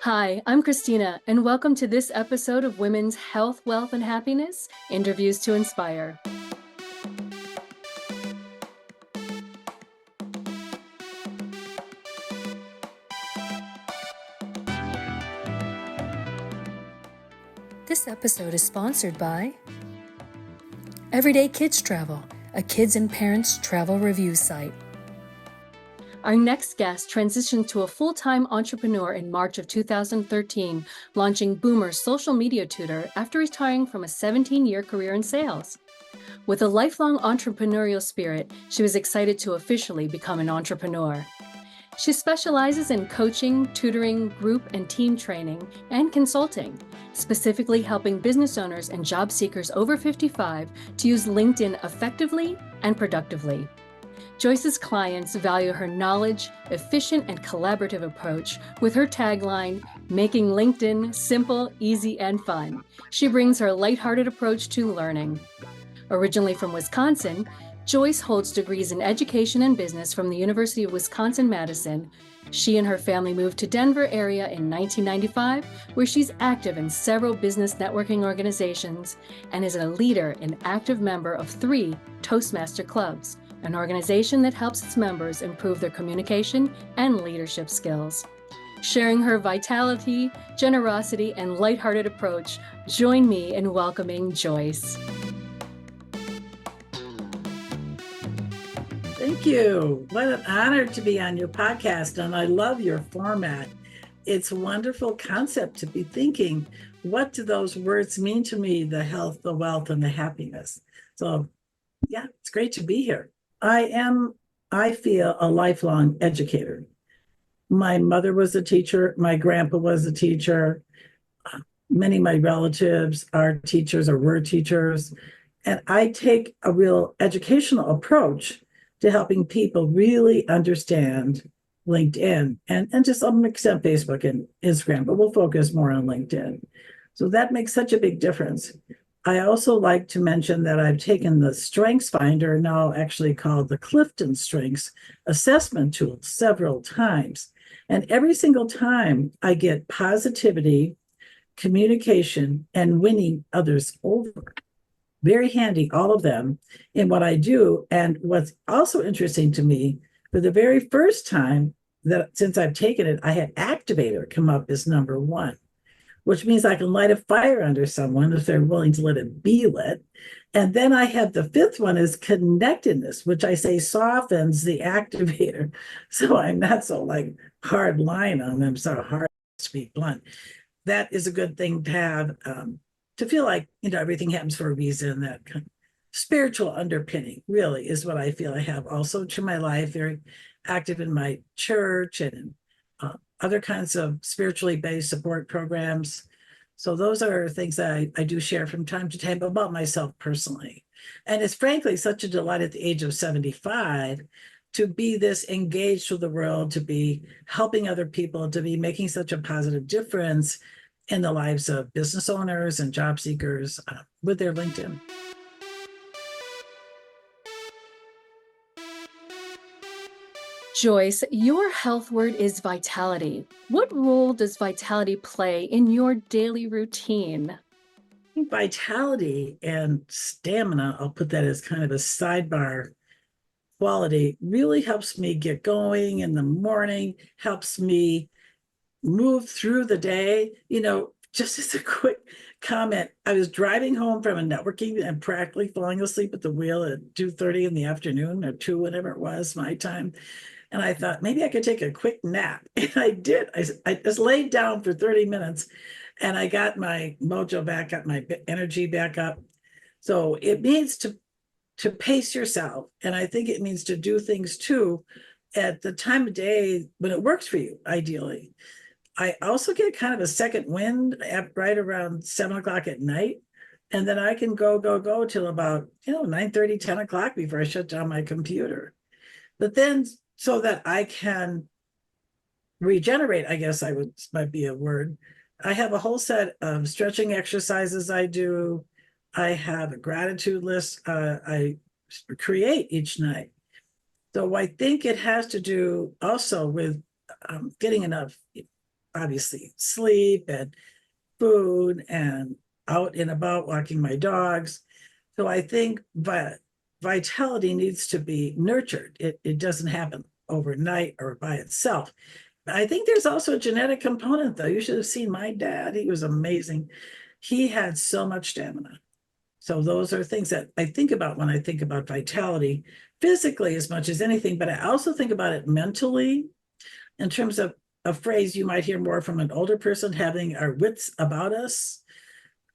Hi, I'm Christina, and welcome to this episode of Women's Health, Wealth, and Happiness Interviews to Inspire. This episode is sponsored by Everyday Kids Travel, a kids and parents travel review site. Our next guest transitioned to a full-time entrepreneur in March of 2013, launching Boomer's social media tutor after retiring from a 17-year career in sales. With a lifelong entrepreneurial spirit, she was excited to officially become an entrepreneur. She specializes in coaching, tutoring, group and team training, and consulting, specifically helping business owners and job seekers over 55 to use LinkedIn effectively and productively. Joyce's clients value her knowledge, efficient and collaborative approach with her tagline, making LinkedIn simple, easy, and fun. She brings her lighthearted approach to learning. Originally from Wisconsin, Joyce holds degrees in education and business from the University of Wisconsin-Madison. She and her family moved to Denver area in 1995, where she's active in several business networking organizations and is a leader and active member of 3 Toastmaster clubs, an organization that helps its members improve their communication and leadership skills. Sharing her vitality, generosity, and lighthearted approach, join me in welcoming Joyce. Thank you. What an honor to be on your podcast, and I love your format. It's a wonderful concept to be thinking, what do those words mean to me, the health, the wealth, and the happiness? So, yeah, it's great to be here. I feel, a lifelong educator. My mother was a teacher. My grandpa was a teacher. Many of my relatives are teachers or were teachers. And I take a real educational approach to helping people really understand LinkedIn and to some extent Facebook and Instagram, but we'll focus more on LinkedIn. So that makes such a big difference. I also like to mention that I've taken the Strengths Finder, now actually called the Clifton Strengths assessment tool, several times. And every single time I get positivity, communication, and winning others over. Very handy, all of them, in what I do. And what's also interesting to me, for the very first time that since I've taken it, I had activator come up as number 1, which means I can light a fire under someone if they're willing to let it be lit. And then I have the 5th one is connectedness, which I say softens the activator. So I'm not so like hard line on them, so hard to be blunt. That is a good thing to have. To feel like, everything happens for a reason, that kind of spiritual underpinning really is what I feel I have also to my life, very active in my church and in other kinds of spiritually based support programs. So those are things that I do share from time to time about myself personally. And it's frankly such a delight at the age of 75 to be this engaged with the world, to be helping other people, to be making such a positive difference in the lives of business owners and job seekers with their LinkedIn. Joyce, your health word is vitality. What role does vitality play in your daily routine? Vitality and stamina, I'll put that as kind of a sidebar quality, really helps me get going in the morning, helps me move through the day. Just as a quick comment, I was driving home from a networking and practically falling asleep at the wheel at 2:30 in the afternoon or 2, whatever it was, my time. And I thought maybe I could take a quick nap. And I did. I just laid down for 30 minutes and I got my mojo back up, my energy back up. So it means to pace yourself. And I think it means to do things too at the time of day when it works for you, ideally. I also get kind of a second wind right around 7 o'clock at night. And then I can go till about, 9:30, 10 o'clock before I shut down my computer. But then so that I can regenerate, I guess might be a word. I have a whole set of stretching exercises I do. I have a gratitude list I create each night. So I think it has to do also with getting enough obviously sleep and food and out and about walking my dogs. So I think vitality needs to be nurtured. It doesn't happen overnight or by itself. I think there's also a genetic component, though. You should have seen my dad. He was amazing. He had so much stamina. So those are things that I think about when I think about vitality, physically as much as anything, but I also think about it mentally in terms of a phrase you might hear more from an older person, having our wits about us,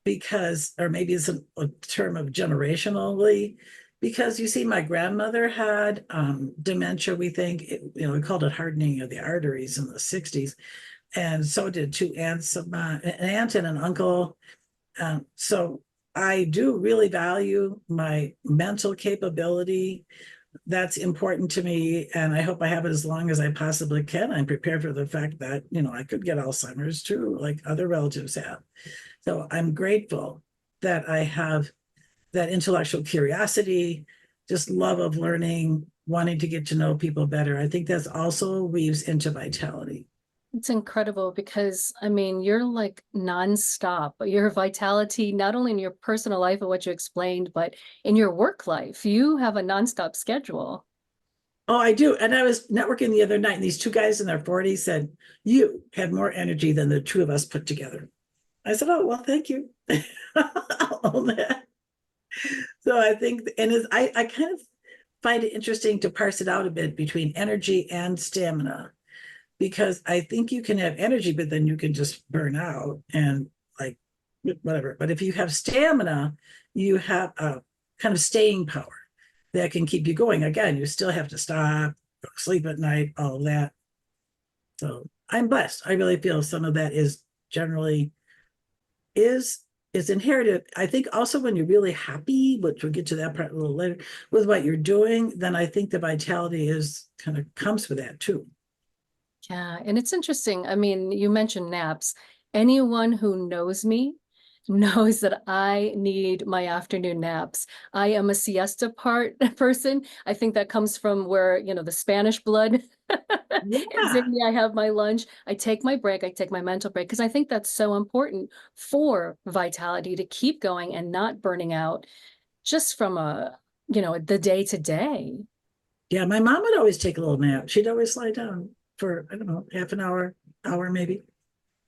because, or maybe it's a term of generationally, because you see, my grandmother had dementia, we think, we called it hardening of the arteries in the 60s. And so did two aunts of mine, an aunt and an uncle. So I do really value my mental capability. That's important to me. And I hope I have it as long as I possibly can. I'm prepared for the fact that, I could get Alzheimer's too, like other relatives have. So I'm grateful that I have that intellectual curiosity, just love of learning, wanting to get to know people better. I think that's also weaves into vitality. It's incredible because, I mean, you're like nonstop. Your vitality, not only in your personal life and what you explained, but in your work life, you have a nonstop schedule. Oh, I do. And I was networking the other night, and these two guys in their 40s said, "You had more energy than the two of us put together." I said, "Oh, well, thank you." I'll own that. So I think, I kind of find it interesting to parse it out a bit between energy and stamina, because I think you can have energy, but then you can just burn out and like whatever. But if you have stamina, you have a kind of staying power that can keep you going. Again, you still have to stop, go to sleep at night, all of that. So I'm blessed. I really feel some of that is generally is inherited. I think also when you're really happy, which we'll get to that part a little later, with what you're doing, then I think the vitality is kind of comes with that too. Yeah, and it's interesting. I mean, you mentioned naps. Anyone who knows me knows that I need my afternoon naps. I am a siesta person. I think that comes from where, the Spanish blood is Yeah. in me. I have my lunch. I take my break. I take my mental break because I think that's so important for vitality to keep going and not burning out just from the day to day. Yeah, my mom would always take a little nap. She'd always lie down for, I don't know, half an hour maybe.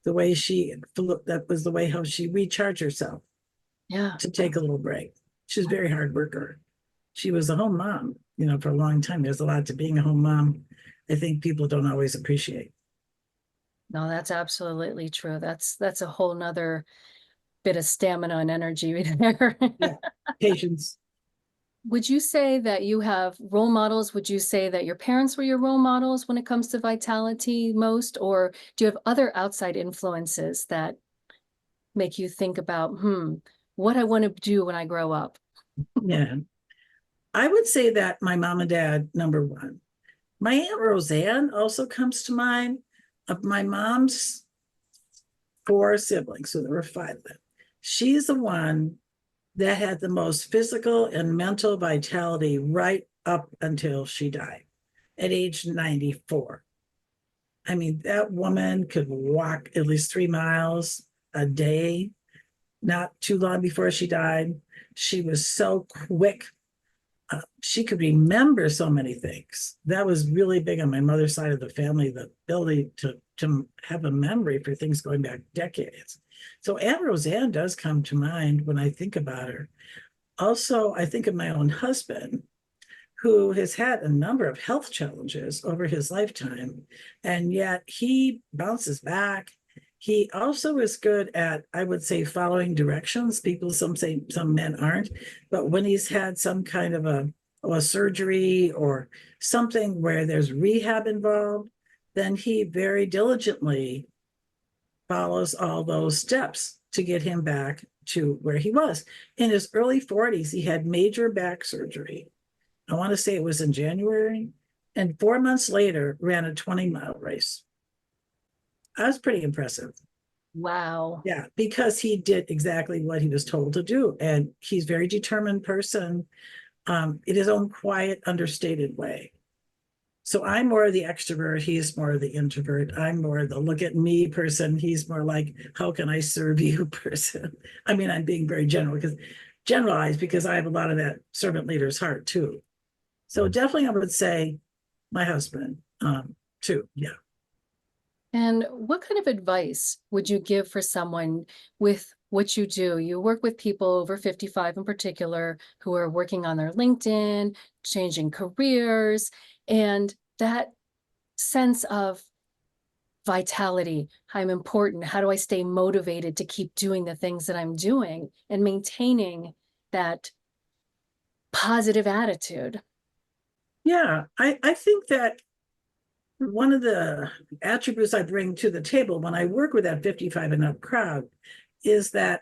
The way that was the way how she recharged herself Yeah. to take a little break. She's a very hard worker. She was a home mom, for a long time. There's a lot to being a home mom. I think people don't always appreciate. No, that's absolutely true. That's a whole nother bit of stamina and energy right there. Yeah, patience. Would you say that you have role models? Would you say that your parents were your role models when it comes to vitality most? Or do you have other outside influences that make you think about, what I want to do when I grow up? Yeah, I would say that my mom and dad, number one. My Aunt Roseanne also comes to mind. Of my mom's 4 siblings, so there were 5 of them. She's the one that had the most physical and mental vitality right up until she died at age 94. I mean, that woman could walk at least 3 miles a day, not too long before she died. She was so quick. She could remember so many things. That was really big on my mother's side of the family, the ability to have a memory for things going back decades. So Aunt Roseanne does come to mind when I think about her. Also, I think of my own husband, who has had a number of health challenges over his lifetime, and yet he bounces back. He also is good at, I would say, following directions. People, some say some men aren't, but when he's had some kind of a surgery or something where there's rehab involved, then he very diligently follows all those steps to get him back to where he was. In his early 40s, he had major back surgery. I want to say it was in January, and 4 months later ran a 20-mile race. That was pretty impressive. Wow. Yeah, because he did exactly what he was told to do. And he's a very determined person in his own quiet, understated way. So I'm more of the extrovert. He's more of the introvert. I'm more of the look at me person. He's more like, how can I serve you person? I mean, I'm being very generalized because I have a lot of that servant leader's heart too. So definitely I would say my husband too. Yeah. And what kind of advice would you give for someone with what you do? You work with people over 55 in particular who are working on their LinkedIn, changing careers, and that sense of vitality. I'm important. How do I stay motivated to keep doing the things that I'm doing and maintaining that positive attitude? Yeah. I think that one of the attributes I bring to the table when I work with that 55 and up crowd is that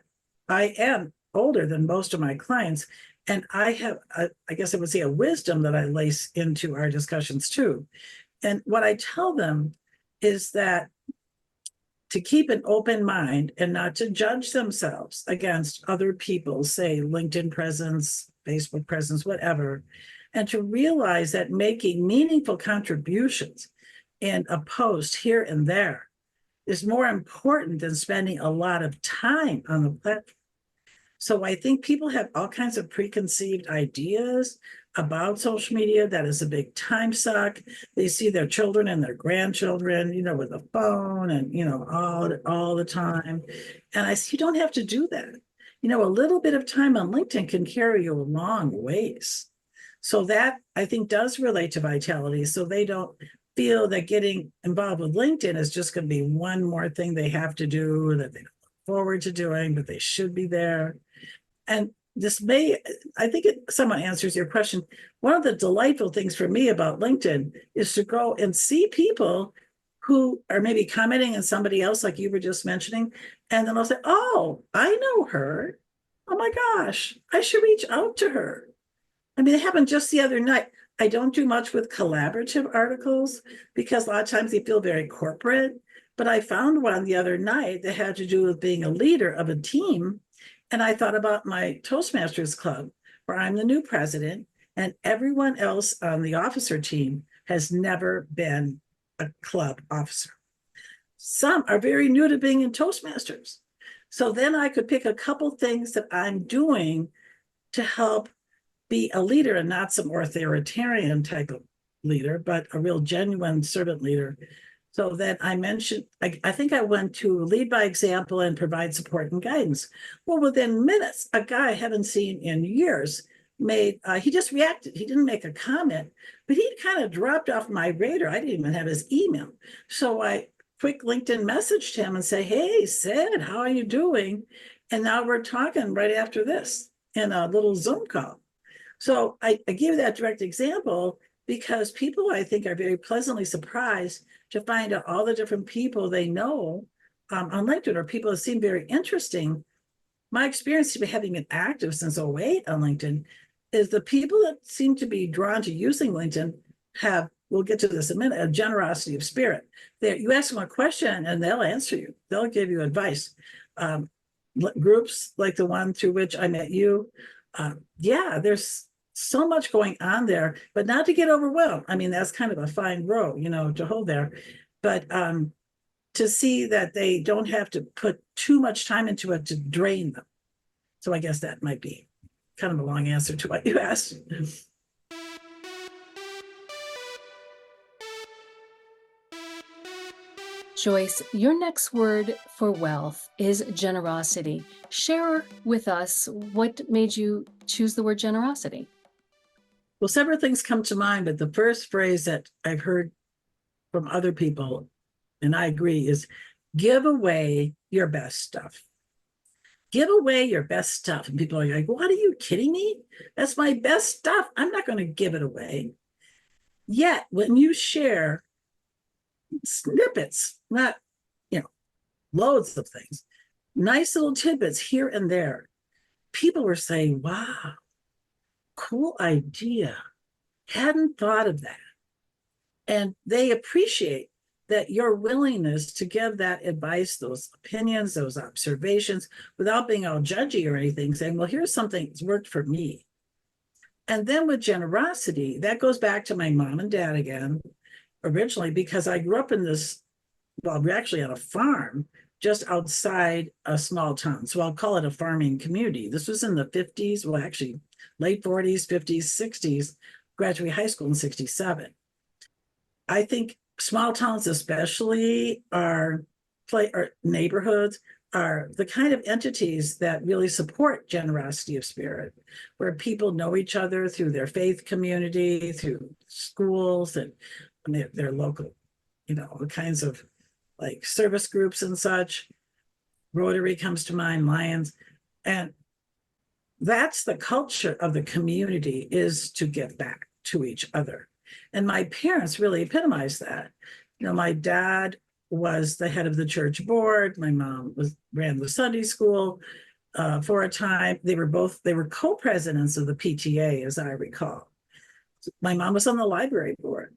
I am older than most of my clients. And I have, I guess I would say, a wisdom that I lace into our discussions too. And what I tell them is that to keep an open mind and not to judge themselves against other people's, say, LinkedIn presence, Facebook presence, whatever, and to realize that making meaningful contributions in a post here and there is more important than spending a lot of time on the platform. So I think people have all kinds of preconceived ideas about social media that is a big time suck. They see their children and their grandchildren, with a phone and, all the time. And I say, you don't have to do that. A little bit of time on LinkedIn can carry you a long ways. So that I think does relate to vitality. So they don't feel that getting involved with LinkedIn is just going to be one more thing they have to do that they look forward to doing, but they should be there. And I think it somewhat answers your question. One of the delightful things for me about LinkedIn is to go and see people who are maybe commenting on somebody else, like you were just mentioning. And then I'll say, oh, I know her. Oh my gosh, I should reach out to her. I mean, it happened just the other night. I don't do much with collaborative articles because a lot of times they feel very corporate. But I found one the other night that had to do with being a leader of a team. And I thought about my Toastmasters club, where I'm the new president, and everyone else on the officer team has never been a club officer. Some are very new to being in Toastmasters. So then I could pick a couple things that I'm doing to help be a leader, and not some authoritarian type of leader, but a real genuine servant leader. So that I mentioned, I think I went to lead by example and provide support and guidance. Well, within minutes, a guy I haven't seen in years he just reacted. He didn't make a comment, but he kind of dropped off my radar. I didn't even have his email. So I quick LinkedIn messaged him and say, hey, Sid, how are you doing? And now we're talking right after this in a little Zoom call. So I give that direct example because people, I think, are very pleasantly surprised to find out all the different people they know on LinkedIn, or people that seem very interesting. My experience of having been active since 2008 on LinkedIn is the people that seem to be drawn to using LinkedIn have, we'll get to this in a minute, a generosity of spirit. You ask them a question and they'll answer you. They'll give you advice. Groups like the one through which I met you, there's so much going on there, but not to get overwhelmed. I mean, that's kind of a fine row, to hold there. But to see that they don't have to put too much time into it to drain them. So I guess that might be kind of a long answer to what you asked. Joyce, your next word for wealth is generosity. Share with us what made you choose the word generosity. Well, several things come to mind, but the first phrase that I've heard from other people, and I agree, is give away your best stuff. Give away your best stuff. And people are like, what, are you kidding me? That's my best stuff. I'm not going to give it away. Yet, when you share snippets, not, loads of things, nice little tidbits here and there, people were saying, wow, cool idea. Hadn't thought of that. And they appreciate that your willingness to give that advice, those opinions, those observations, without being all judgy or anything, saying, well, here's something that's worked for me. And then with generosity, that goes back to my mom and dad again, originally, because I grew up in this, well, we're actually on a farm just outside a small town. So I'll call it a farming community. This was in the 50s, well, actually late 40s, 50s, 60s, graduated high school in 67. I think small towns, especially, are play or neighborhoods are the kind of entities that really support generosity of spirit, where people know each other through their faith community, through schools and their local, all kinds of like service groups and such. Rotary comes to mind, Lions. And that's the culture of the community, is to give back to each other. And my parents really epitomized that. My dad was the head of the church board. My mom ran the Sunday school for a time. They were co-presidents of the PTA, as I recall. My mom was on the library board.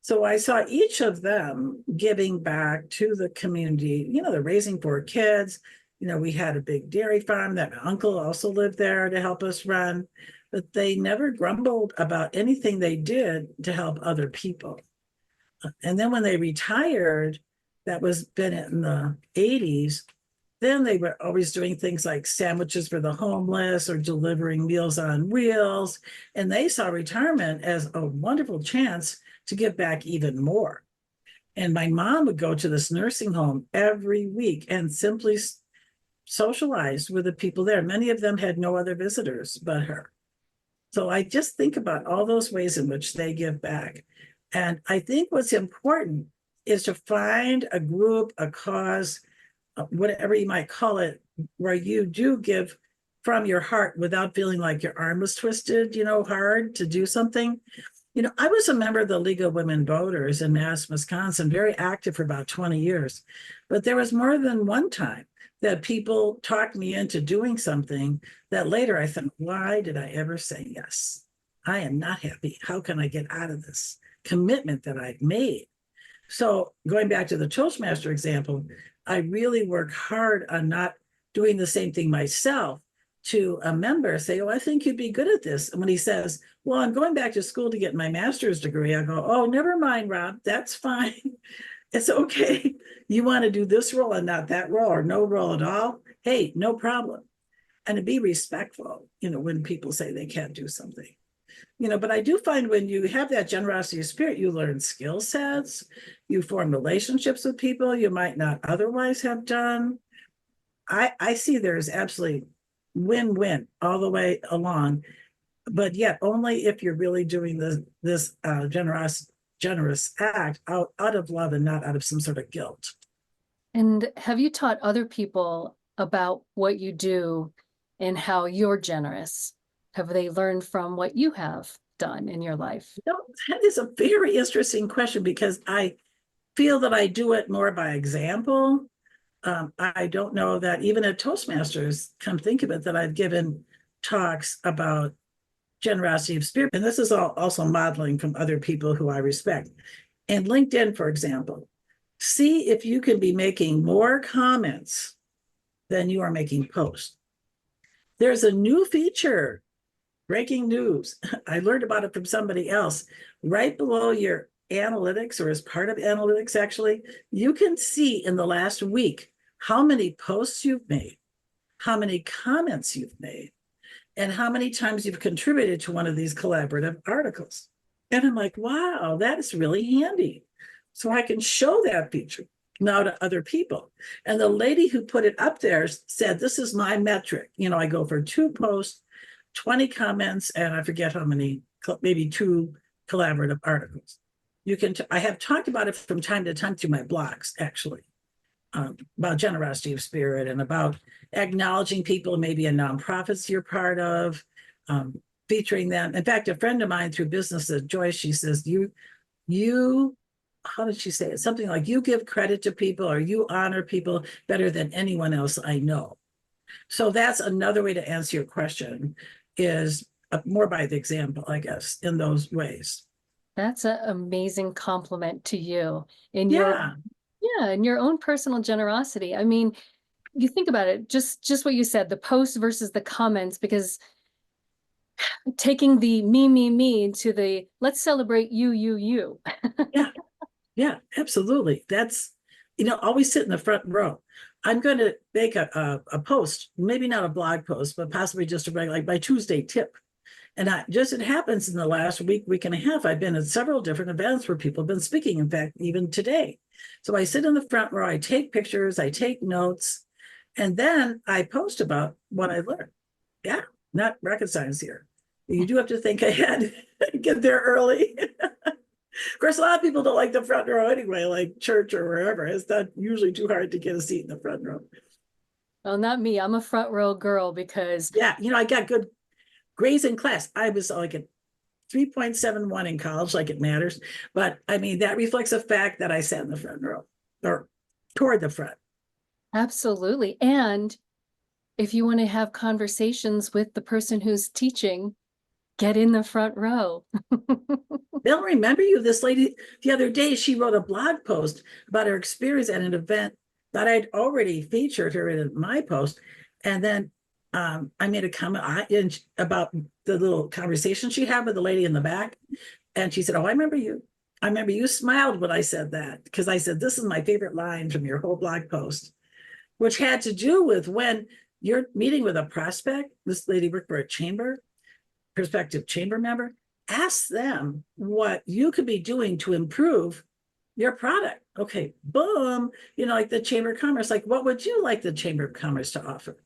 So I saw each of them giving back to the community. They're raising 4 kids. We had a big dairy farm that my uncle also lived there to help us run, but they never grumbled about anything they did to help other people. And then when they retired, that was been in the 80s, then they were always doing things like sandwiches for the homeless or delivering Meals on Wheels. And they saw retirement as a wonderful chance to give back even more. And my mom would go to this nursing home every week and simply socialized with the people there. Many of them had no other visitors but her. So I just think about all those ways in which they give back. And I think what's important is to find a group, a cause, whatever you might call it, where you do give from your heart without feeling like your arm was twisted, hard to do something. I was a member of the League of Women Voters in Madison, Wisconsin, very active for about 20 years. But there was more than one time that people talked me into doing something that later I thought, why did I ever say yes? I am not happy. How can I get out of this commitment that I've made? So going back to the Toastmaster example, I really work hard on not doing the same thing myself, to a member say, oh, I think you'd be good at this. And when he says, well, I'm going back to school to get my master's degree, I go, oh, never mind, Rob, that's fine. It's okay. You want to do this role and not that role, or no role at all? Hey, no problem. And to be respectful, when people say they can't do something. But I do find when you have that generosity of spirit, you learn skill sets, you form relationships with people you might not otherwise have done. I see there's absolutely win-win all the way along, but yet only if you're really doing this generous act out of love and not out of some sort of guilt. And have you taught other people about what you do and how you're generous? Have they learned from what you have done in your life? That is a very interesting question, because I feel that I do it more by example. I don't know that even at Toastmasters, come think of it, that I've given talks about generosity of spirit. And this is also modeling from other people who I respect. And LinkedIn, for example, see if you can be making more comments than you are making posts. There's a new feature, breaking news. I learned about it from somebody else. Right below your analytics, or as part of analytics, actually, you can see in the last week how many posts you've made, how many comments you've made, and how many times you've contributed to one of these collaborative articles. And I'm like, wow, that is really handy. So I can show that feature now to other people. And the lady who put it up there said, this is my metric. I go for 2 posts, 20 comments, and I forget how many, maybe 2 collaborative articles. I have talked about it from time to time through my blogs, actually, about generosity of spirit and about acknowledging people, maybe in nonprofits you're part of, featuring them. In fact, a friend of mine through business, Joyce, she says, you, how did she say it? Something like, you give credit to people, or you honor people better than anyone else I know. So that's another way to answer your question, is more by the example, I guess, in those ways. That's an amazing compliment to you in Yeah. in your own personal generosity. I mean, you think about it, just what you said, the posts versus the comments, because Taking the me to the let's celebrate you. Yeah, yeah, absolutely. That's, always sit in the front row. I'm going to make a post, maybe not a blog post, but possibly just a regular, like my Tuesday tip. And it happens in the last week and a half, I've been at several different events where people have been speaking. In fact, even today. So I sit in the front row, I take pictures, I take notes, and then I post about what I learned. Yeah, not rocket science here. You do have to think ahead, get there early. Of course, a lot of people don't like the front row anyway, like church or wherever. It's not usually too hard to get a seat in the front row. Well, not me. I'm a front row girl because Yeah, I got good grades in class. I was like a 3.71 in college, like it matters. But I mean, that reflects the fact that I sat in the front row or toward the front. absolutely. And if you want to have conversations with the person who's teaching, get in the front row. They'll remember you. This lady, the other day, she wrote a blog post about her experience at an event that I'd already featured her in my post. And then I made a comment about the little conversation she had with the lady in the back. And she said, "Oh, I remember you. I remember you smiled when I said that." Because I said, "This is my favorite line from your whole blog post," which had to do with when you're meeting with a prospect. This lady worked for a prospective chamber member. Ask them what you could be doing to improve your product. Okay, boom, like the Chamber of Commerce, like what would you like the Chamber of Commerce to offer?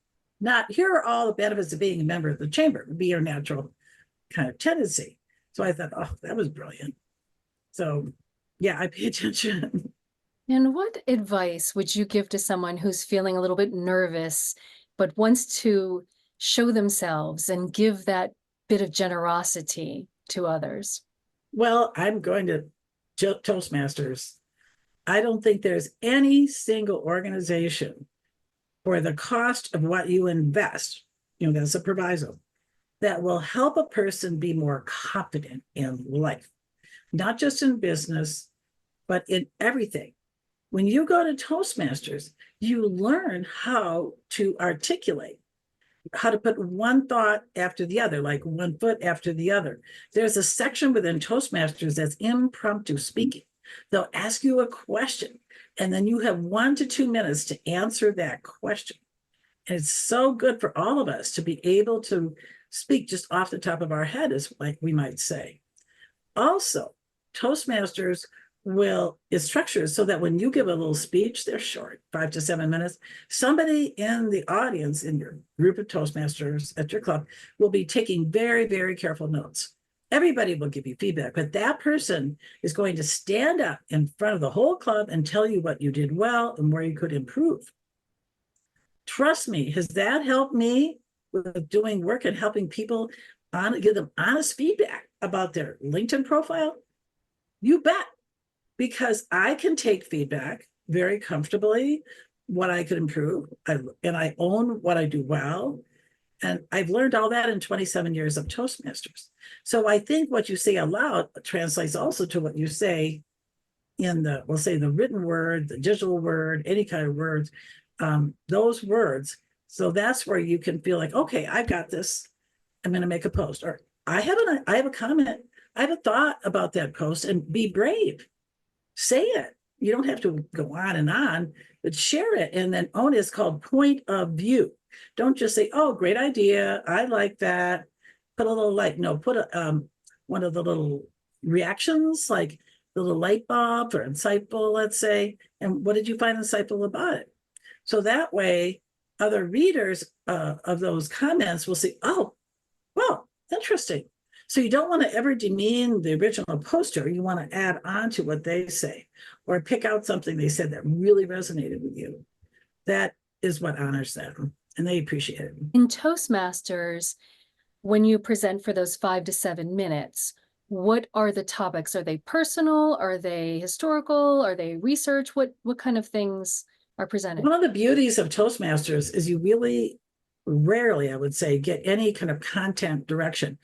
Not here are all the benefits of being a member of the chamber, would be your natural kind of tendency. So I thought, oh, that was brilliant. So yeah, I pay attention. And what advice would you give to someone who's feeling a little bit nervous, but wants to show themselves and give that bit of generosity to others? Well, I'm going to Toastmasters. I don't think there's any single organization for the cost of what you invest, that's a proviso, that will help a person be more confident in life, not just in business, but in everything. When you go to Toastmasters, you learn how to articulate, how to put one thought after the other, like one foot after the other. There's a section within Toastmasters that's impromptu speaking. They'll ask you a question, and then you have 1 to 2 minutes to answer that question. And it's so good for all of us to be able to speak just off the top of our head, as like we might say. Also, Toastmasters is structured so that when you give a little speech, they're short, 5 to 7 minutes. Somebody in the audience in your group of Toastmasters at your club will be taking very, very careful notes. Everybody will give you feedback, but that person is going to stand up in front of the whole club and tell you what you did well and where you could improve. Trust me, has that helped me with doing work and helping people give them honest feedback about their LinkedIn profile? You bet, because I can take feedback very comfortably, what I could improve, and I own what I do well. And I've learned all that in 27 years of Toastmasters. So I think what you say aloud translates also to what you say in we'll say the written word, the digital word, any kind of words, those words. So that's where you can feel like, okay, I've got this. I'm going to make a post, or I have a comment. I have a thought about that post, and be brave. Say it. You don't have to go on, but share it and then own it. It's called point of view. Don't just say, "Oh, great idea. I like that." Put a little put one of the little reactions, like the little light bulb or insightful, let's say. And what did you find insightful about it? So that way, other readers of those comments will say, "Oh, well, interesting." So you don't want to ever demean the original poster. You want to add on to what they say, or pick out something they said that really resonated with you. That is what honors them, and they appreciate it. In Toastmasters, when you present for those 5 to 7 minutes, what are the topics? Are they personal? Are they historical? Are they research? What kind of things are presented? One of the beauties of Toastmasters is you really rarely, I would say, get any kind of content direction.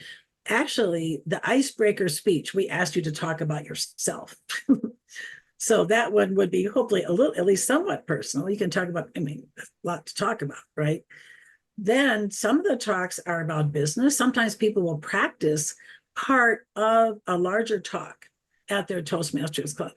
Actually, the icebreaker speech, we asked you to talk about yourself. So that one would be hopefully a little, at least somewhat personal. You can talk about, a lot to talk about, right? Then some of the talks are about business. Sometimes people will practice part of a larger talk at their Toastmasters club.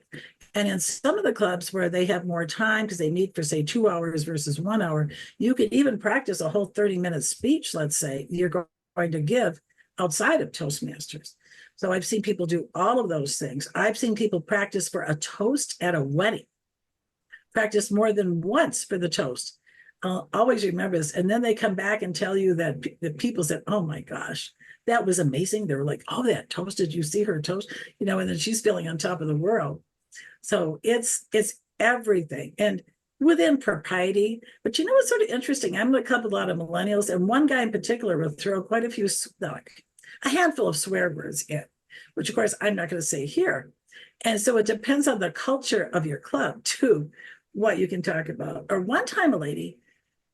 And in some of the clubs where they have more time because they meet for, say, 2 hours versus 1 hour, you could even practice a whole 30-minute speech, let's say, you're going to give outside of Toastmasters. So I've seen people do all of those things. I've seen people practice for a toast at a wedding, practice more than once for the toast. Always remember this. And then they come back and tell you that the people said, oh my gosh, that was amazing. They were like, oh, that toast, did you see her toast? And then she's feeling on top of the world. So it's everything. And within propriety. But what's sort of interesting? I'm with a lot of millennials, and one guy in particular will throw quite a handful of swear words in, which of course I'm not going to say here. And so it depends on the culture of your club too, what you can talk about. Or one time a lady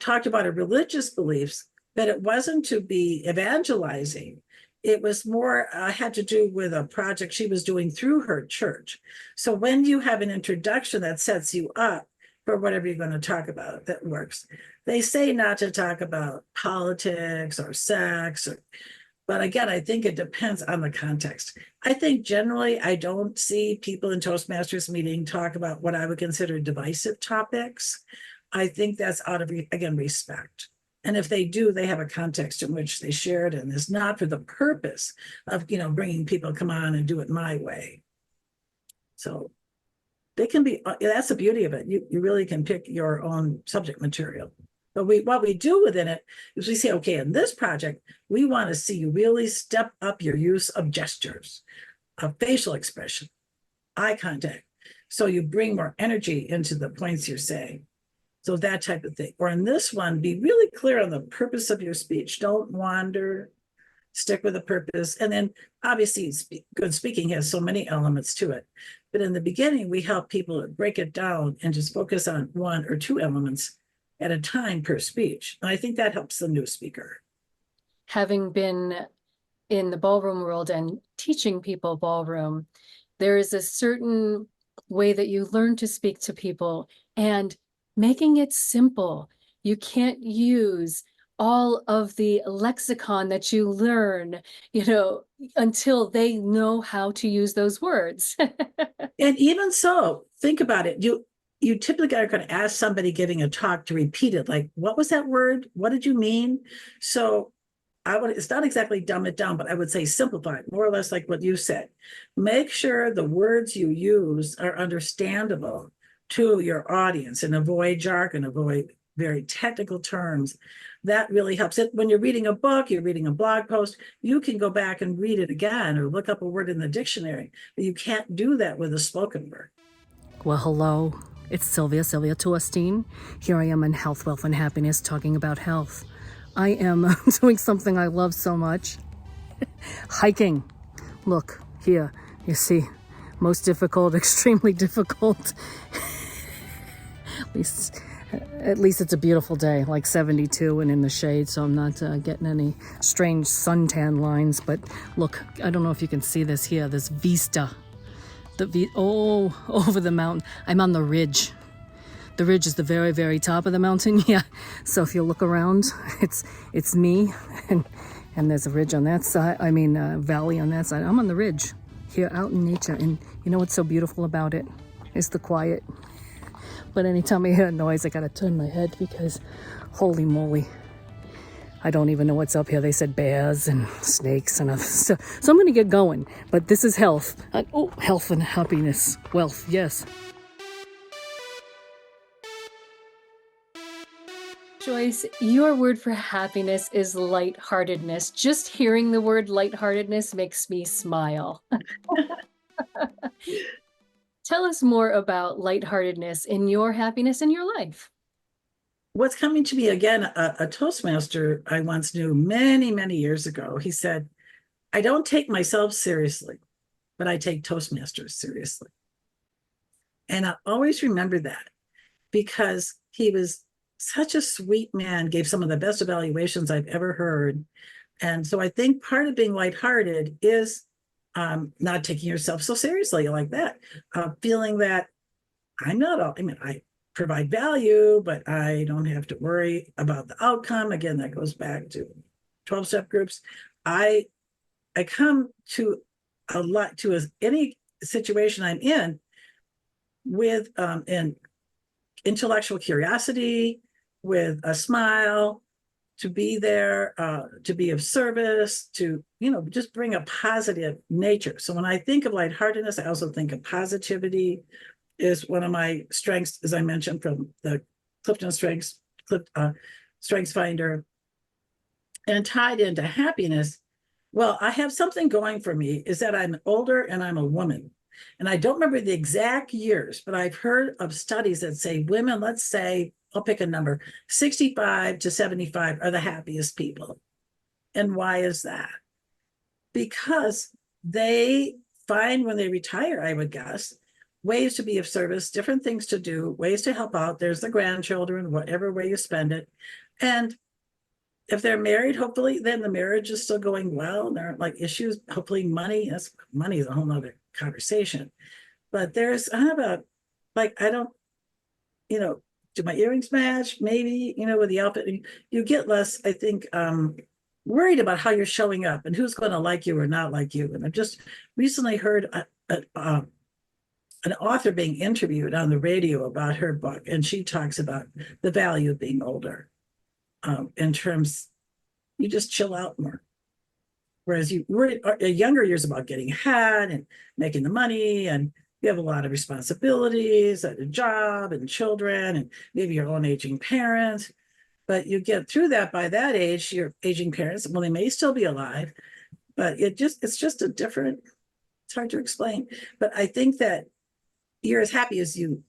talked about her religious beliefs, but it wasn't to be evangelizing. It was more had to do with a project she was doing through her church. So when you have an introduction that sets you up for whatever you're going to talk about, that works. They say not to talk about politics or sex, but again, I think it depends on the context. I think generally I don't see people in Toastmasters meeting talk about what I would consider divisive topics. I think that's out of, again, respect. And if they do, they have a context in which they share it, and it's not for the purpose of, bringing people, come on and do it my way. So they can be, that's the beauty of it. You really can pick your own subject material. But what we do within it is we say, okay, in this project, we want to see you really step up your use of gestures, of facial expression, eye contact. So you bring more energy into the points you're saying. So that type of thing. Or in this one, be really clear on the purpose of your speech. Don't wander, stick with the purpose. And then obviously good speaking has so many elements to it. But in the beginning, we help people break it down and just focus on one or two elements at a time per speech. And I think that helps the new speaker. Having been in the ballroom world and teaching people ballroom, there is a certain way that you learn to speak to people, and making it simple. You can't use all of the lexicon that you learn, until they know how to use those words. And even so, think about it. You typically are going to ask somebody giving a talk to repeat it. Like, what was that word? What did you mean? So it's not exactly dumb it down, but I would say simplify it, more or less like what you said. Make sure the words you use are understandable to your audience, and avoid jargon, avoid very technical terms. That really helps it. When you're reading a book, you're reading a blog post, you can go back and read it again or look up a word in the dictionary, but you can't do that with a spoken word. Well, hello, it's Sylvia Toastine. Here I am in Health, Wealth, and Happiness talking about health. I am doing something I love so much. Hiking. Look, here, you see, most difficult, extremely difficult. At least it's a beautiful day, like 72 and in the shade, so I'm not getting any strange suntan lines. But look, I don't know if you can see this here, this vista. Over the mountain. I'm on the ridge. The ridge is the very, very top of the mountain, yeah. So if you look around, it's me, and there's a ridge on that side, valley on that side. I'm on the ridge, here out in nature, and you know what's so beautiful about it? It's the quiet. But anytime I hear a noise, I gotta turn my head, because holy moly, I don't even know what's up here. They said bears and snakes and other stuff. So I'm gonna get going. But this is health. Health and happiness. Wealth, yes. Joyce, your word for happiness is lightheartedness. Just hearing the word lightheartedness makes me smile. Tell us more about lightheartedness in your happiness in your life. What's coming to me again, a Toastmaster I once knew many, many years ago, he said, I don't take myself seriously, but I take Toastmasters seriously. And I always remember that, because he was such a sweet man, gave some of the best evaluations I've ever heard. And so I think part of being lighthearted is not taking yourself so seriously like that, feeling that I'm not all, provide value, but I don't have to worry about the outcome. Again, that goes back to 12-step groups. I come to any situation I'm in with an intellectual curiosity, with a smile, to be there, to be of service, to, just bring a positive nature. So when I think of lightheartedness, I also think of positivity is one of my strengths, as I mentioned, from the Clifton Strengths Finder, and tied into happiness. Well, I have something going for me, is that I'm older and I'm a woman. And I don't remember the exact years, but I've heard of studies that say women, let's say, I'll pick a number, 65 to 75 are the happiest people. And why is that? Because they find when they retire, I would guess, ways to be of service, different things to do, ways to help out. There's the grandchildren, whatever way you spend it. And if they're married, hopefully then the marriage is still going well. There aren't issues. Hopefully money is a whole nother conversation. But there's kind of I don't, do my earrings match? Maybe, with the outfit. You get less, I think, worried about how you're showing up and who's going to like you or not like you. And I've just recently heard an author being interviewed on the radio about her book, and she talks about the value of being older. In terms, you just chill out more. Whereas younger years about getting ahead and making the money, and you have a lot of responsibilities, a job and children, and maybe your own aging parents. But you get through that by that age, your aging parents, well, they may still be alive, but it's just a different, it's hard to explain. But I think that you're as happy as you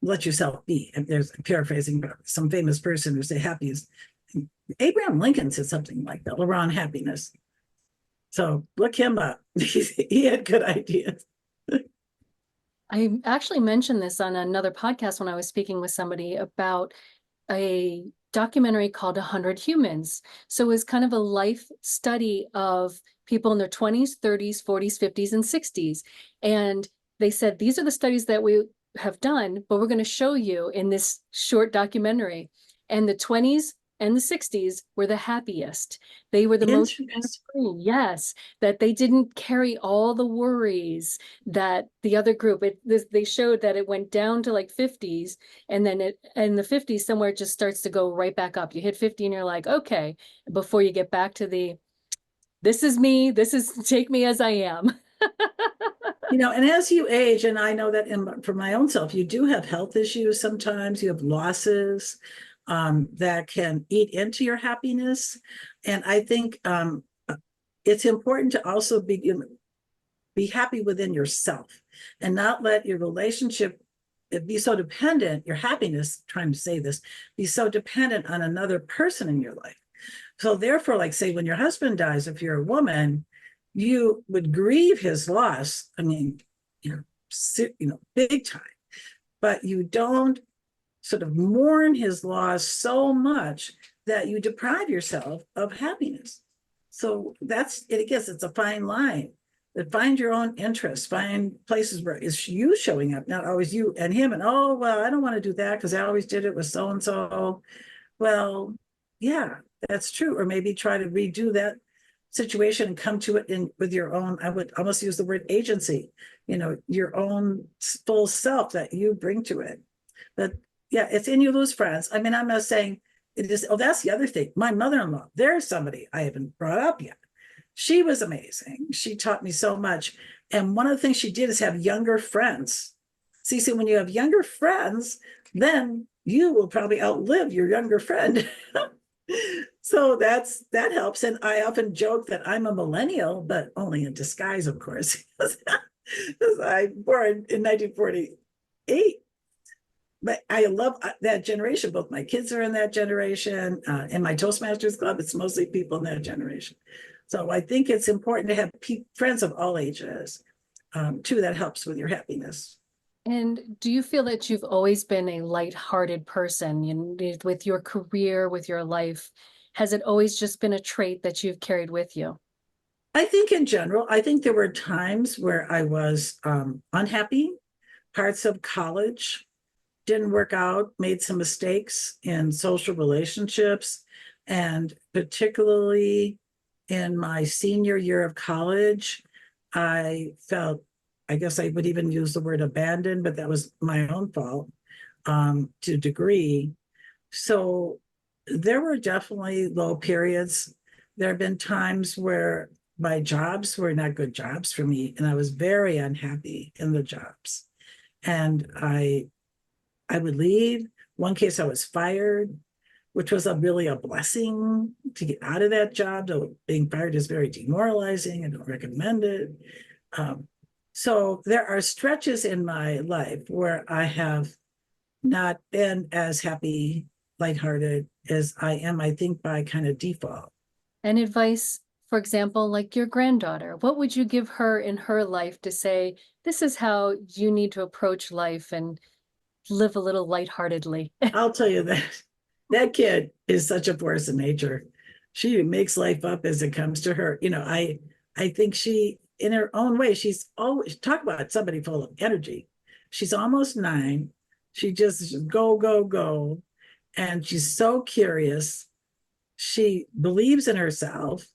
let yourself be. And there's paraphrasing some famous person who say happy as Abraham Lincoln said something like that around happiness. So look him up. He had good ideas. I actually mentioned this on another podcast when I was speaking with somebody about a documentary called 100 Humans. So it was kind of a life study of people in their 20s, 30s, 40s, 50s, and 60s. And they said, these are the studies that we have done, but we're going to show you in this short documentary. And the 20s and the 60s were the happiest. They were the most free. Yes, that they didn't carry all the worries that the other group. They showed that it went down to 50s, and then in the 50s somewhere it just starts to go right back up. You hit 50 and you're like, okay, before you get back to this is me, take me as I am. And as you age, and I know that for my own self, you do have health issues sometimes, you have losses that can eat into your happiness. And I think it's important to also be happy within yourself and not let your relationship be so dependent, your happiness, trying to say this, be so dependent on another person in your life. So therefore, say when your husband dies, if you're a woman, you would grieve his loss. I mean, big time, but you don't sort of mourn his loss so much that you deprive yourself of happiness. So that's it. I guess it's a fine line. But find your own interests, find places where it's you showing up, not always you and him. And I don't want to do that because I always did it with so and so. Well, yeah, that's true. Or maybe try to redo that situation and come to it with your own, I would almost use the word agency, your own full self that you bring to it. But yeah, it's in you lose friends. I mean, I'm not saying it is, that's the other thing. My mother-in-law, there's somebody I haven't brought up yet. She was amazing. She taught me so much. And one of the things she did is have younger friends. See, so when you have younger friends, then you will probably outlive your younger friend. So that helps. And I often joke that I'm a millennial, but only in disguise, of course, because I was born in 1948. But I love that generation. Both my kids are in that generation. In my Toastmasters club, it's mostly people in that generation. So I think it's important to have friends of all ages, too. That helps with your happiness. And do you feel that you've always been a lighthearted person with your career, with your life? Has it always just been a trait that you've carried with you? I think in general, I think there were times where I was unhappy, parts of college. didn't work out, made some mistakes in social relationships, and particularly in my senior year of college, I felt, I guess I would even use the word abandoned, but that was my own fault to a degree. So there were definitely low periods. There have been times where my jobs were not good jobs for me, and I was very unhappy in the jobs. And I would leave. One case I was fired, which was really a blessing to get out of that job. Though being fired is very demoralizing. I don't recommend it. Um, so there are stretches in my life where I have not been as happy, lighthearted as I am, I think, by kind of default. And advice, for example, like your granddaughter, what would you give her in her life to say, this is how you need to approach life and live a little lightheartedly? I'll tell you that kid is such a force of nature. She makes life up as it comes to her. I think she, in her own way, she's always talk about somebody full of energy. She's almost 9. She just go, go, go. And she's so curious. She believes in herself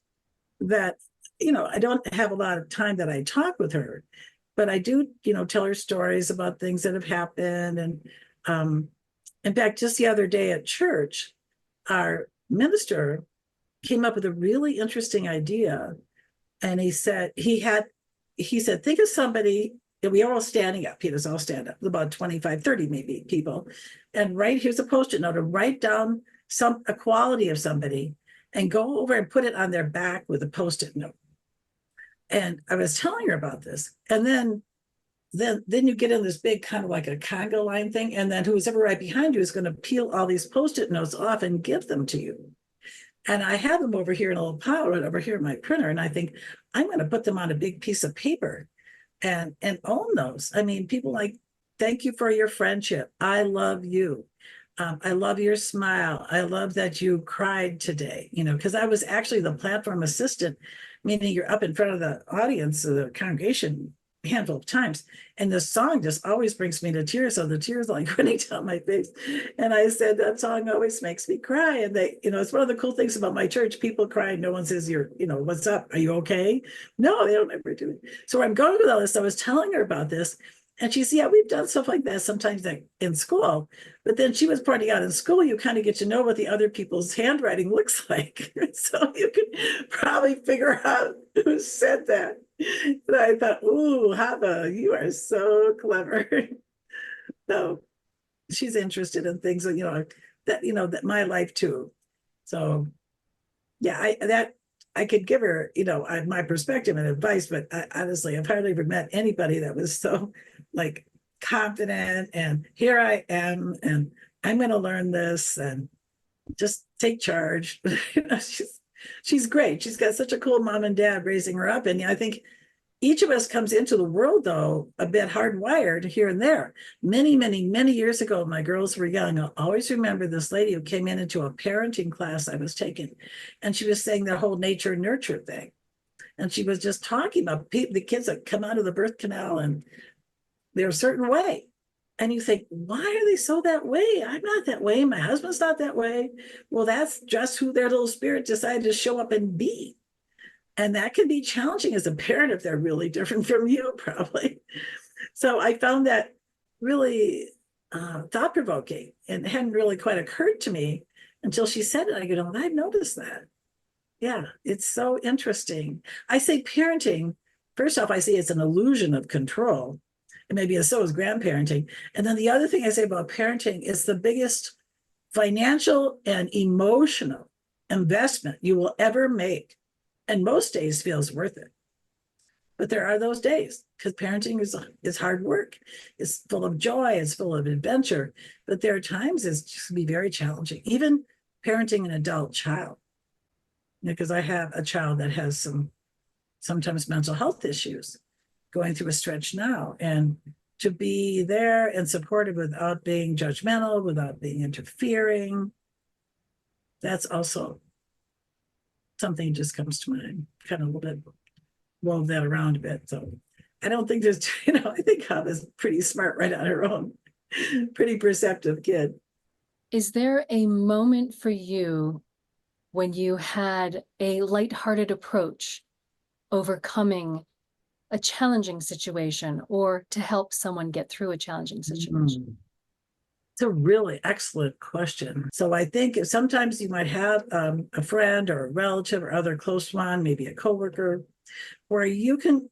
that, I don't have a lot of time that I talk with her, but I do, tell her stories about things that have happened. And in fact, just the other day at church, our minister came up with a really interesting idea. And he said, think of somebody, and we are all standing up. Peter's all stand up, about 25, 30 maybe people. And here's a post-it note, to write down a quality of somebody and go over and put it on their back with a post-it note. And I was telling her about this. And then you get in this big kind of like a conga line thing. And then who's ever right behind you is going to peel all these post-it notes off and give them to you. And I have them over here in a little pile right over here in my printer. And I think I'm going to put them on a big piece of paper and own those. I mean, people like, thank you for your friendship. I love you. I love your smile. I love that you cried today, because I was actually the platform assistant, meaning you're up in front of the audience, the congregation, a handful of times. And the song just always brings me to tears. So the tears like running down my face. And I said, that song always makes me cry. And it's one of the cool things about my church. People cry. No one says, what's up? Are you okay? No, they don't ever do it. So I'm going with all this. I was telling her about this. And she said, yeah, we've done stuff like that sometimes in school. But then she was pointing out in school, you kind of get to know what the other people's handwriting looks like. So you could probably figure out who said that. And I thought, ooh, Hava, you are so clever. So she's interested in things, that my life too. So yeah, I could give her, my perspective and advice, but honestly, I've hardly ever met anybody that was so like confident and here I am and I'm going to learn this and just take charge. She's great. She's got such a cool mom and dad raising her up. And I think each of us comes into the world, though, a bit hardwired here and there. Many, many, many years ago, my girls were young. I'll always remember this lady who came into a parenting class I was taking, and she was saying the whole nature and nurture thing. And she was just talking about the kids that come out of the birth canal and they're a certain way. And you think, why are they so that way? I'm not that way. My husband's not that way. Well, that's just who their little spirit decided to show up and be. And that can be challenging as a parent if they're really different from you, probably. So I found that really thought-provoking and it hadn't really quite occurred to me until she said it. I go, I've noticed that. Yeah, it's so interesting. I say parenting, first off, I say it's an illusion of control. And maybe so is grandparenting. And then the other thing I say about parenting is the biggest financial and emotional investment you will ever make. And most days feels worth it. But there are those days because parenting is hard work. It's full of joy. It's full of adventure. But there are times it's just can be very challenging. Even parenting an adult child. Because I have a child that has sometimes mental health issues going through a stretch now. And to be there and supportive without being judgmental, without being interfering, that's also something that just comes to mind, kind of a little bit, wove that around a bit. So I don't think there's, I think Hub is pretty smart right on her own. pretty perceptive kid. Is there a moment for you when you had a lighthearted approach overcoming a challenging situation or to help someone get through a challenging situation? It's a really excellent question. So I think sometimes you might have a friend or a relative or other close one, maybe a coworker, where you can,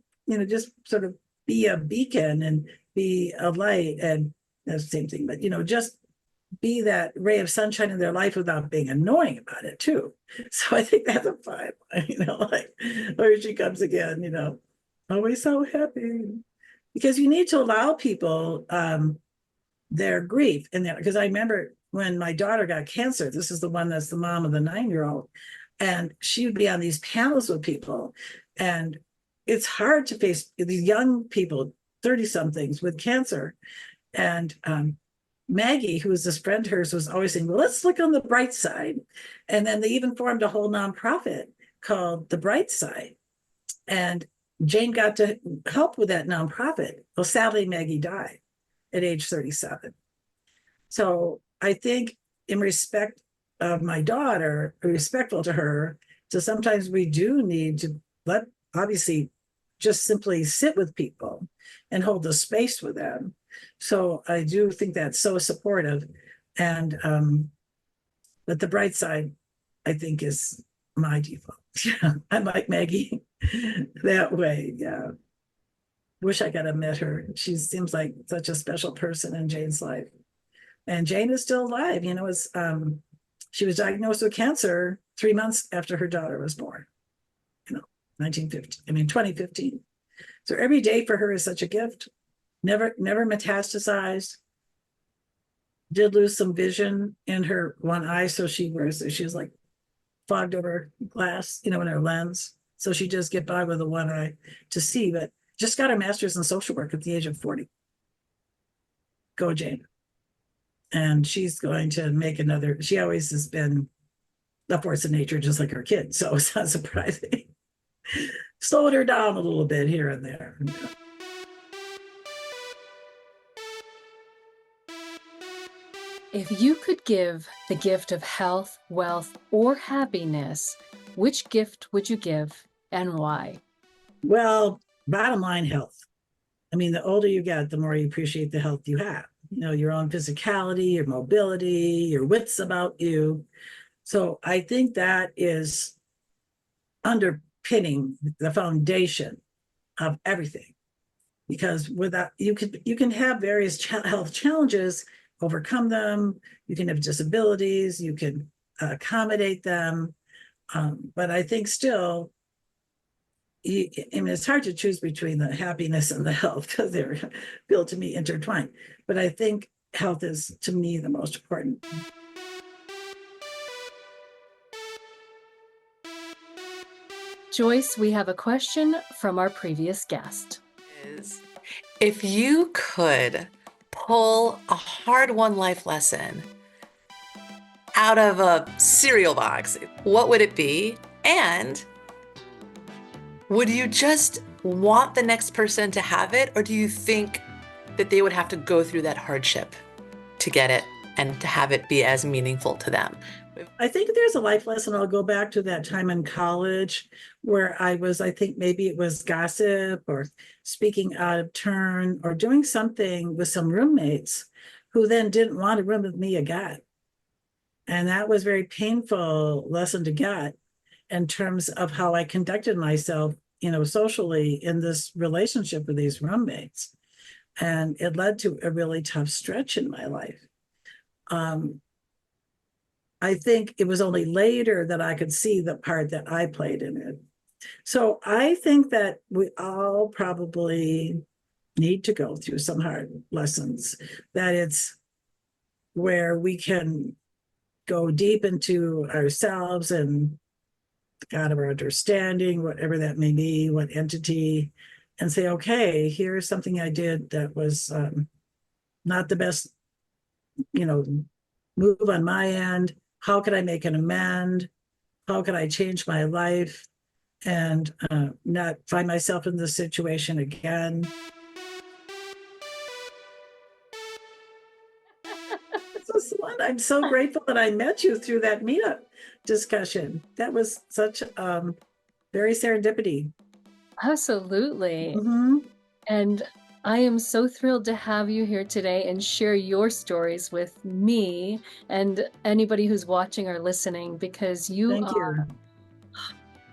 just sort of be a beacon and be a light, and that's the same thing, but, just be that ray of sunshine in their life without being annoying about it too. So I think that's a fine, like, where she comes again, always so happy. Because you need to allow people their grief and because I remember when my daughter got cancer, this is the one that's the mom of the 9-year-old, and she would be on these panels with people, and it's hard to face these young people, 30 somethings with cancer. And Maggie, who was this friend of hers, was always saying, well, let's look on the bright side. And then they even formed a whole nonprofit called The Bright Side. And Jane got to help with that nonprofit. Well, sadly, Maggie died at age 37. So I think in respect of my daughter, respectful to her, so sometimes we do need to obviously just simply sit with people and hold the space with them. So I do think that's so supportive. And but the bright side, I think, is my default. Yeah, I'm like Maggie that way. Yeah. Wish I could have met her. She seems like such a special person in Jane's life. And Jane is still alive. She was diagnosed with cancer 3 months after her daughter was born, 2015. So every day for her is such a gift. Never metastasized. Did lose some vision in her one eye. So she was like fogged over glass, in her lens. So she just get by with the one eye to see, but just got her master's in social work at the age of 40. Go Jane. And she's going to make she always has been a force of nature, just like her kids. So it's not surprising. Slowed her down a little bit here and there. If you could give the gift of health, wealth, or happiness, which gift would you give and why? Well, bottom line, health. The older you get, the more you appreciate the health you have. Your own physicality, your mobility, your wits about you. So I think that is underpinning the foundation of everything. Because without you can have various health challenges, overcome them. You can have disabilities. You can accommodate them. But I think still, it's hard to choose between the happiness and the health because they're built to me intertwined. But I think health is, to me, the most important. Joyce, we have a question from our previous guest. If you could pull a hard-won life lesson out of a cereal box, what would it be? And would you just want the next person to have it, or do you think that they would have to go through that hardship to get it and to have it be as meaningful to them? I think there's a life lesson. I'll go back to that time in college where I think maybe it was gossip or speaking out of turn or doing something with some roommates who then didn't want to room with me again. And that was a very painful lesson to get in terms of how I conducted myself, socially in this relationship with these roommates. And it led to a really tough stretch in my life. I think it was only later that I could see the part that I played in it. So I think that we all probably need to go through some hard lessons, that it's where we can go deep into ourselves and God of our understanding, whatever that may be, what entity, and say, okay, here's something I did that was not the best, move on my end. How could I make an amend? How could I change my life and not find myself in this situation again? Excellent. I'm so grateful that I met you through that meetup discussion. That was such very serendipity. Absolutely. Mhm. And I am so thrilled to have you here today and share your stories with me and anybody who's watching or listening, because you Thank you. are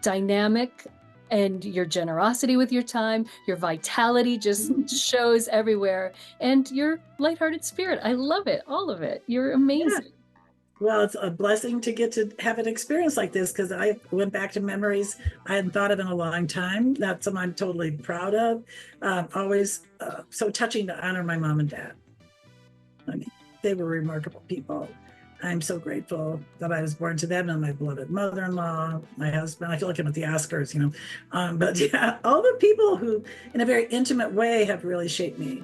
dynamic, and your generosity with your time, your vitality just shows everywhere, and your lighthearted spirit. I love it, all of it. You're amazing. Well, it's a blessing to get to have an experience like this, because I went back to memories I hadn't thought of in a long time. That's something I'm totally proud of. Always so touching to honor my mom and dad. I mean, they were remarkable people. I'm so grateful that I was born to them, and my beloved mother-in-law, my husband. I feel like I'm at the Oscars, you know. But yeah, all the people who, in a very intimate way, have really shaped me.